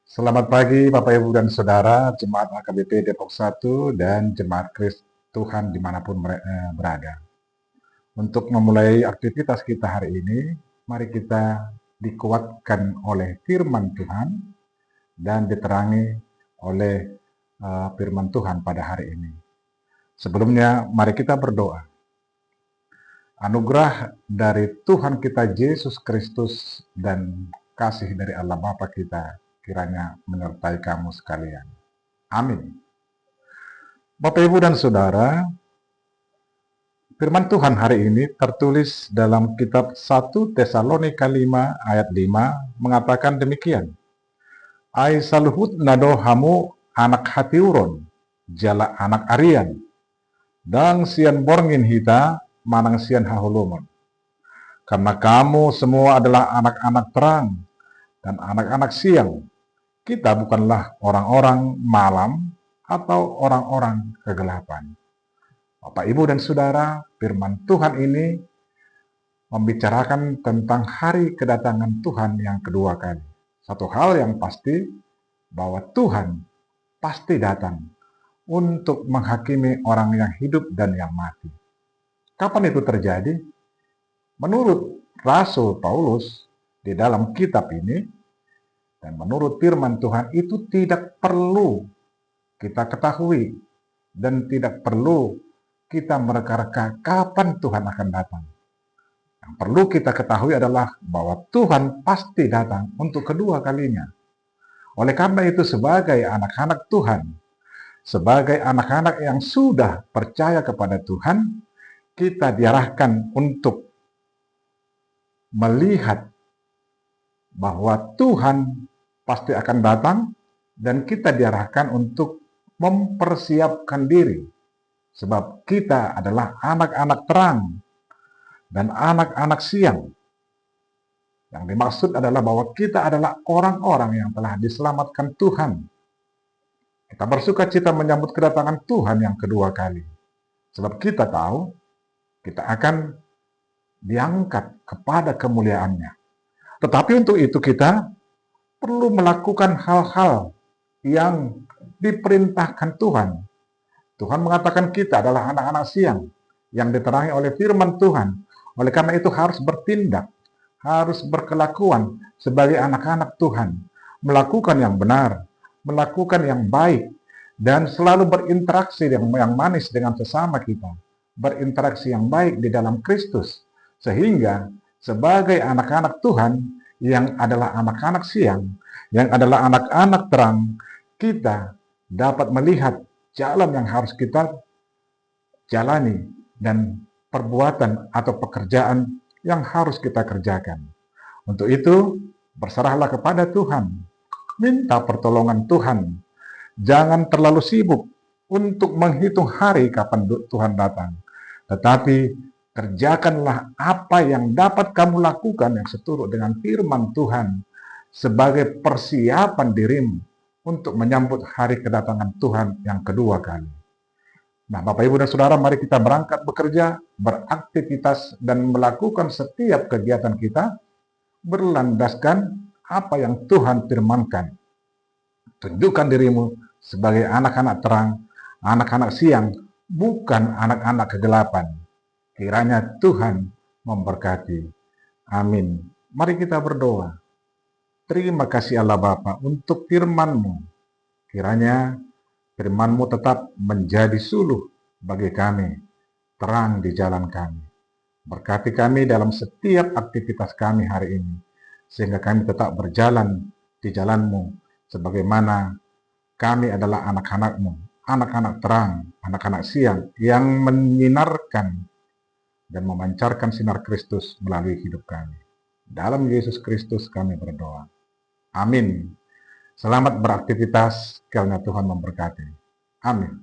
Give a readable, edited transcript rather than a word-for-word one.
Selamat pagi Bapak Ibu dan Saudara, Jemaat HKBP Depok 1 dan Jemaat Kristus Tuhan dimanapun berada. Untuk memulai aktivitas kita hari ini, mari kita dikuatkan oleh firman Tuhan dan diterangi oleh firman Tuhan pada hari ini. Sebelumnya, mari kita berdoa. Anugerah dari Tuhan kita Yesus Kristus dan kasih dari Allah Bapa kita kiranya menyertai kamu sekalian. Amin. Bapak, Ibu, dan Saudara, firman Tuhan hari ini tertulis dalam kitab 1 Tesalonika 5 ayat 5 mengatakan demikian. Ai saluhut nado hamu anak hatiuron, jala anak arian, dan sian borngin hita manang sian hahulumon. Karena kamu semua adalah anak-anak terang dan anak-anak siang. Kita bukanlah orang-orang malam atau orang-orang kegelapan. Bapak, Ibu, dan Saudara, firman Tuhan ini membicarakan tentang hari kedatangan Tuhan yang kedua kali. Satu hal yang pasti, bahwa Tuhan pasti datang untuk menghakimi orang yang hidup dan yang mati. Kapan itu terjadi? Menurut Rasul Paulus di dalam kitab ini, dan menurut firman Tuhan itu tidak perlu kita ketahui dan tidak perlu kita mereka-reka kapan Tuhan akan datang. Yang perlu kita ketahui adalah bahwa Tuhan pasti datang untuk kedua kalinya. Oleh karena itu, sebagai anak-anak Tuhan, sebagai anak-anak yang sudah percaya kepada Tuhan, kita diarahkan untuk melihat bahwa Tuhan pasti akan datang dan kita diarahkan untuk mempersiapkan diri. Sebab kita adalah anak-anak terang dan anak-anak siang. Yang dimaksud adalah bahwa kita adalah orang-orang yang telah diselamatkan Tuhan. Kita bersuka cita menyambut kedatangan Tuhan yang kedua kali. Sebab kita tahu kita akan diangkat kepada kemuliaannya. Tetapi untuk itu kita perlu melakukan hal-hal yang diperintahkan Tuhan. Tuhan mengatakan kita adalah anak-anak siang yang diterangi oleh firman Tuhan. Oleh karena itu harus bertindak, harus berkelakuan sebagai anak-anak Tuhan. Melakukan yang benar, melakukan yang baik, dan selalu berinteraksi yang manis dengan sesama kita. Berinteraksi yang baik di dalam Kristus. Sehingga sebagai anak-anak Tuhan yang adalah anak-anak siang, yang adalah anak-anak terang, kita dapat melihat jalan yang harus kita jalani dan perbuatan atau pekerjaan yang harus kita kerjakan. Untuk itu, berserahlah kepada Tuhan. Minta pertolongan Tuhan. Jangan terlalu sibuk untuk menghitung hari kapan Tuhan datang. Tetapi kerjakanlah apa yang dapat kamu lakukan yang seturut dengan firman Tuhan sebagai persiapan dirimu untuk menyambut hari kedatangan Tuhan yang kedua kali. Nah, Bapak, Ibu, dan Saudara, mari kita berangkat bekerja, beraktivitas, dan melakukan setiap kegiatan kita berlandaskan apa yang Tuhan firmankan. Tunjukkan dirimu sebagai anak-anak terang, anak-anak siang, bukan anak-anak kegelapan. Kiranya Tuhan memberkati. Amin. Mari kita berdoa. Terima kasih Allah Bapa untuk firman-Mu. Kiranya firman-Mu tetap menjadi suluh bagi kami, terang di jalan kami. Berkati kami dalam setiap aktivitas kami hari ini, sehingga kami tetap berjalan di jalan-Mu, sebagaimana kami adalah anak-anak-Mu, anak-anak terang, anak-anak siang, yang menyinarkan dan memancarkan sinar Kristus melalui hidup kami. Dalam Yesus Kristus kami berdoa. Amin. Selamat beraktivitas, kiranya Tuhan memberkati. Amin.